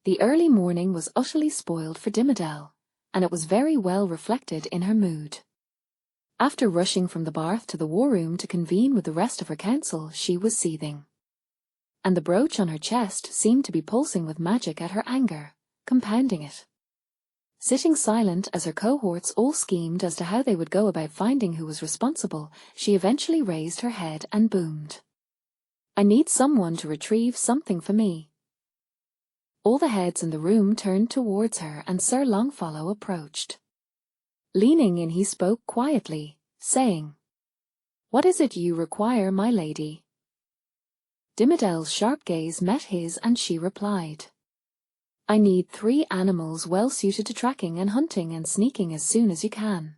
The early morning was utterly spoiled for Dimmadel, and it was very well reflected in her mood. After rushing from the bath to the war room to convene with the rest of her council, she was seething. And the brooch on her chest seemed to be pulsing with magic at her anger, compounding it. Sitting silent as her cohorts all schemed as to how they would go about finding who was responsible, she eventually raised her head and boomed. "I need someone to retrieve something for me." All the heads in the room turned towards her, and Sir Longfellow approached. Leaning in, he spoke quietly, saying, "What is it you require, my lady?" Dimmadel's sharp gaze met his, and she replied, "I need 3 animals well suited to tracking and hunting and sneaking as soon as you can."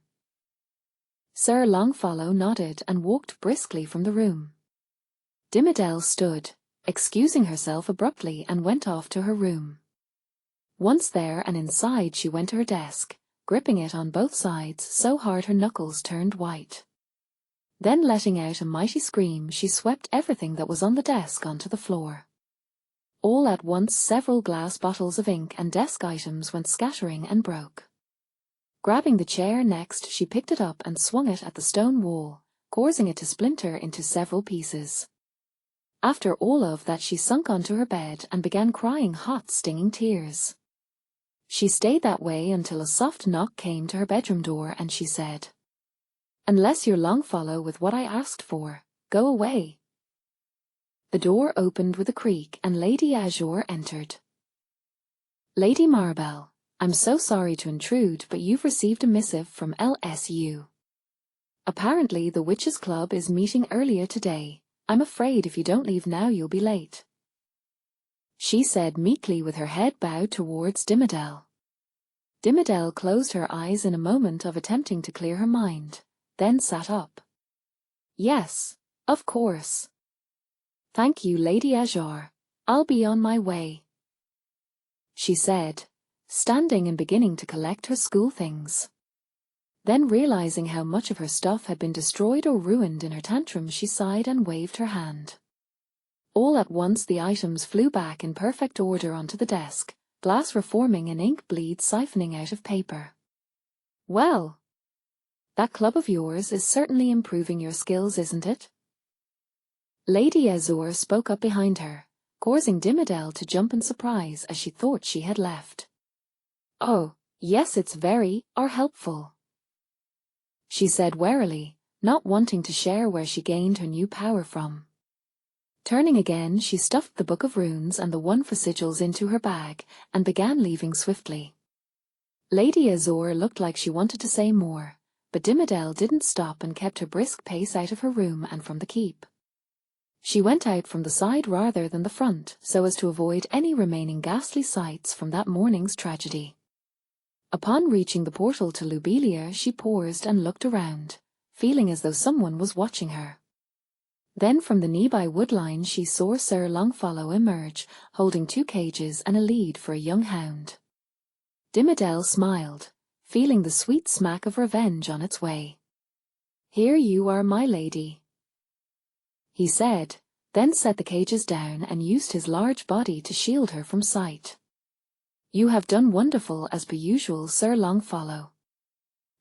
Sir Longfellow nodded and walked briskly from the room. Dimmadel stood, excusing herself abruptly, and went off to her room. Once there and inside, she went to her desk, gripping it on both sides so hard her knuckles turned white. Then, letting out a mighty scream, she swept everything that was on the desk onto the floor. All at once several glass bottles of ink and desk items went scattering and broke. Grabbing the chair next, she picked it up and swung it at the stone wall, causing it to splinter into several pieces. After all of that, she sunk onto her bed and began crying hot, stinging tears. She stayed that way until a soft knock came to her bedroom door, and she said, "Unless you're Longfellow with what I asked for, go away." The door opened with a creak, and Lady Azure entered. "Lady Marabelle, I'm so sorry to intrude, but you've received a missive from LSU. Apparently the Witches' Club is meeting earlier today. I'm afraid if you don't leave now you'll be late," she said meekly with her head bowed towards Dimmadel. Dimmadel closed her eyes in a moment of attempting to clear her mind, then sat up. "Yes, of course. Thank you, Lady Azure. I'll be on my way," she said, standing and beginning to collect her school things. Then, realizing how much of her stuff had been destroyed or ruined in her tantrum, she sighed and waved her hand. All at once the items flew back in perfect order onto the desk, glass reforming and ink bleed siphoning out of paper. "Well, that club of yours is certainly improving your skills, isn't it?" Lady Azure spoke up behind her, causing Dimmadel to jump in surprise as she thought she had left. "Oh, yes, it's very helpful," she said warily, not wanting to share where she gained her new power from. Turning again, she stuffed the book of runes and the one for sigils into her bag, and began leaving swiftly. Lady Azure looked like she wanted to say more, but Dimmadel didn't stop and kept her brisk pace out of her room and from the keep. She went out from the side rather than the front, so as to avoid any remaining ghastly sights from that morning's tragedy. Upon reaching the portal to Lobelia, she paused and looked around, feeling as though someone was watching her. Then from the nearby woodline she saw Sir Longfellow emerge, holding 2 cages and a lead for a young hound. Dimmadel smiled, feeling the sweet smack of revenge on its way. "Here you are, my lady," he said, then set the cages down and used his large body to shield her from sight. "You have done wonderful as per usual, Sir Longfellow.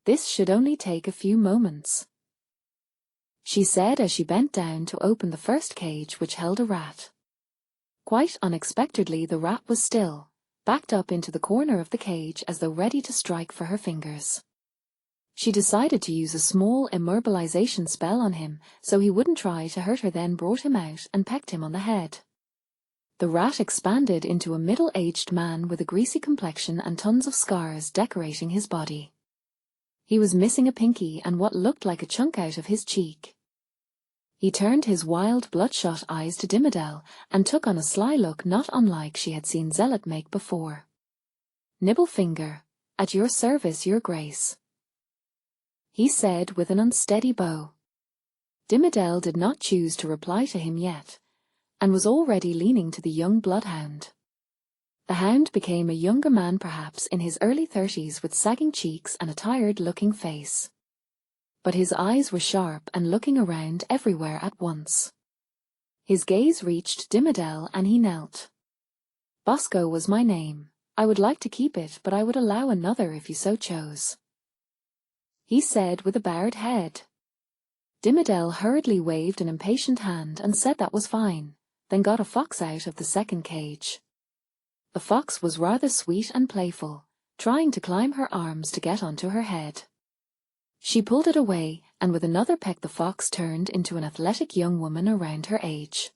This should only take a few moments," she said as she bent down to open the first cage, which held a rat. Quite unexpectedly the rat was still, backed up into the corner of the cage as though ready to strike for her fingers. She decided to use a small immobilization spell on him so he wouldn't try to hurt her, then brought him out and pecked him on the head. The rat expanded into a middle-aged man with a greasy complexion and tons of scars decorating his body. He was missing a pinky and what looked like a chunk out of his cheek. He turned his wild, bloodshot eyes to Dimmadel and took on a sly look not unlike she had seen Zealot make before. "Nibblefinger, at your service, your grace," he said with an unsteady bow. Dimmadel did not choose to reply to him yet, and was already leaning to the young bloodhound. The hound became a younger man, perhaps in his early 30s, with sagging cheeks and a tired-looking face. But his eyes were sharp and looking around everywhere at once. His gaze reached Dimmadel and he knelt. Bosco was my name. I would like to keep it, but I would allow another if you so chose," he said with a bowed head. Dimmadel hurriedly waved an impatient hand and said that was fine, then got a fox out of the second cage. The fox was rather sweet and playful, trying to climb her arms to get onto her head. She pulled it away, and with another peck the fox turned into an athletic young woman around her age.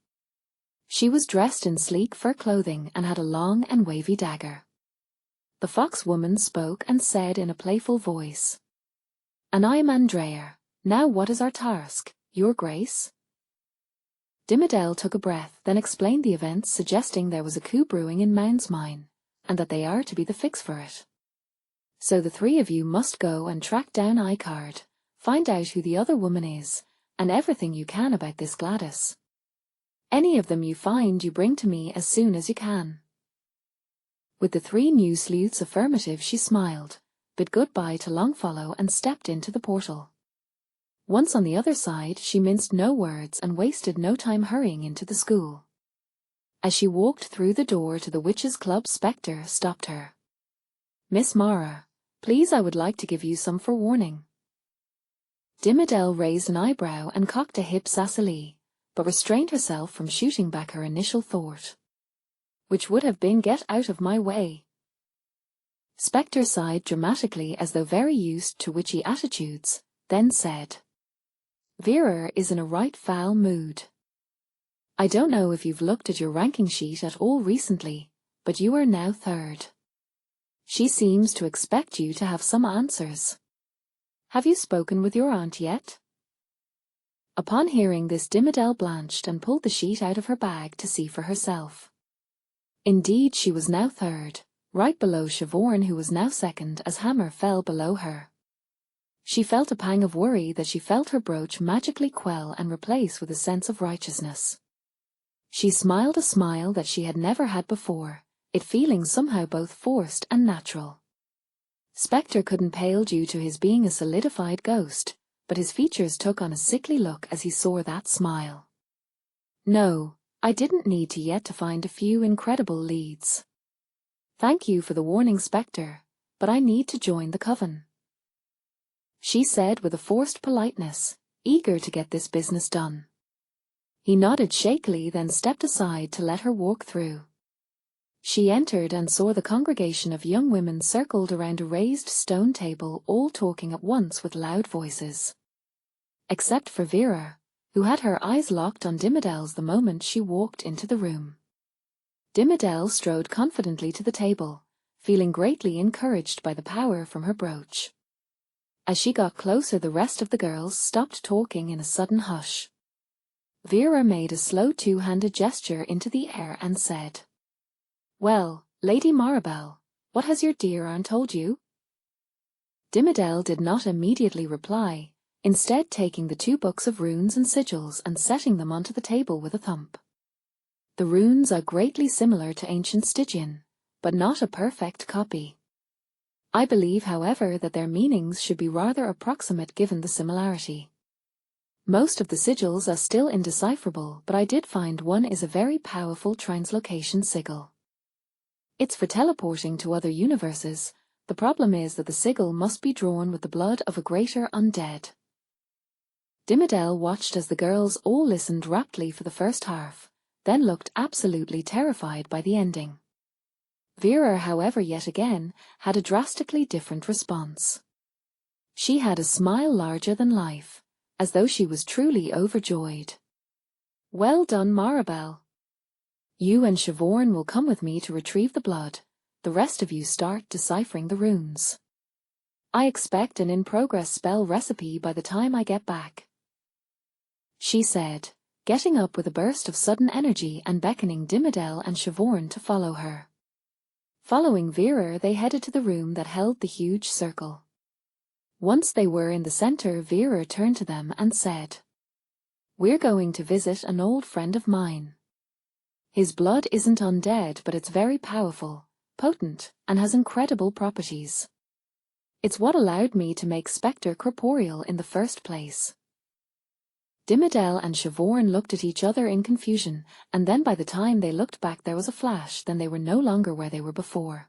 She was dressed in sleek fur clothing and had a long and wavy dagger. The fox woman spoke and said in a playful voice, "And I am Andrea. Now what is our task, Your Grace?" Dimmadel took a breath, then explained the events, suggesting there was a coup brewing in Mound's mine, and that they are to be the fix for it. "So the three of you must go and track down Icard, find out who the other woman is, and everything you can about this Gladys. Any of them you find you bring to me as soon as you can." With the three new sleuths affirmative, she smiled, bid goodbye to Longfellow and stepped into the portal. Once on the other side, she minced no words and wasted no time hurrying into the school. As she walked through the door to the Witches' Club, Spectre stopped her. "Miss Mara, please, I would like to give you some forewarning." Dimmadel raised an eyebrow and cocked a hip sassily, but restrained herself from shooting back her initial thought, which would have been, "Get out of my way." Spectre sighed dramatically as though very used to witchy attitudes, then said, "Vera is in a right foul mood. I don't know if you've looked at your ranking sheet at all recently, but you are now third. She seems to expect you to have some answers. Have you spoken with your aunt yet?" Upon hearing this, Dimmadel blanched and pulled the sheet out of her bag to see for herself. Indeed, she was now third, right below Siobhan, who was now second, as Hammer fell below her. She felt a pang of worry that she felt her brooch magically quell and replace with a sense of righteousness. She smiled a smile that she had never had before, it feeling somehow both forced and natural. Spectre couldn't pale due to his being a solidified ghost, but his features took on a sickly look as he saw that smile. "No, I didn't need to yet to find a few incredible leads. Thank you for the warning, Spectre, but I need to join the coven," she said with a forced politeness, eager to get this business done. He nodded shakily, then stepped aside to let her walk through. She entered and saw the congregation of young women circled around a raised stone table, all talking at once with loud voices. Except for Vera, who had her eyes locked on Dimmadel's the moment she walked into the room. Dimmadel strode confidently to the table, feeling greatly encouraged by the power from her brooch. As she got closer, the rest of the girls stopped talking in a sudden hush. Vera made a slow two-handed gesture into the air and said, "Well, Lady Maribel, what has your dear aunt told you?" Dimmadel did not immediately reply, instead taking the two books of runes and sigils and setting them onto the table with a thump. The runes are greatly similar to ancient Stygian, but not a perfect copy. I believe, however, that their meanings should be rather approximate given the similarity. Most of the sigils are still indecipherable, but I did find one is a very powerful translocation sigil. It's for teleporting to other universes. The problem is that the sigil must be drawn with the blood of a greater undead. Dimmadel watched as the girls all listened raptly for the first half, then looked absolutely terrified by the ending. Vera, however, yet again, had a drastically different response. She had a smile larger than life, as though she was truly overjoyed. "Well done, Maribel. You and Siobhan will come with me to retrieve the blood. The rest of you start deciphering the runes. I expect an in-progress spell recipe by the time I get back," she said, getting up with a burst of sudden energy and beckoning Dimmadel and Siobhan to follow her. Following Vera, they headed to the room that held the huge circle. Once they were in the center, Vera turned to them and said, "We're going to visit an old friend of mine. His blood isn't undead, but it's very powerful, potent, and has incredible properties. It's what allowed me to make Spectre corporeal in the first place." Dimmadel and Siobhan looked at each other in confusion, and then by the time they looked back there was a flash, then they were no longer where they were before.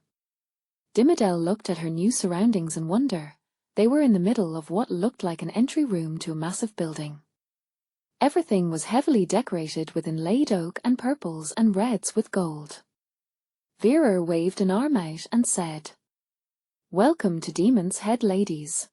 Dimmadel looked at her new surroundings in wonder. They were in the middle of what looked like an entry room to a massive building. Everything was heavily decorated with inlaid oak and purples and reds with gold. Vera waved an arm out and said, "Welcome to Demon's Head, ladies."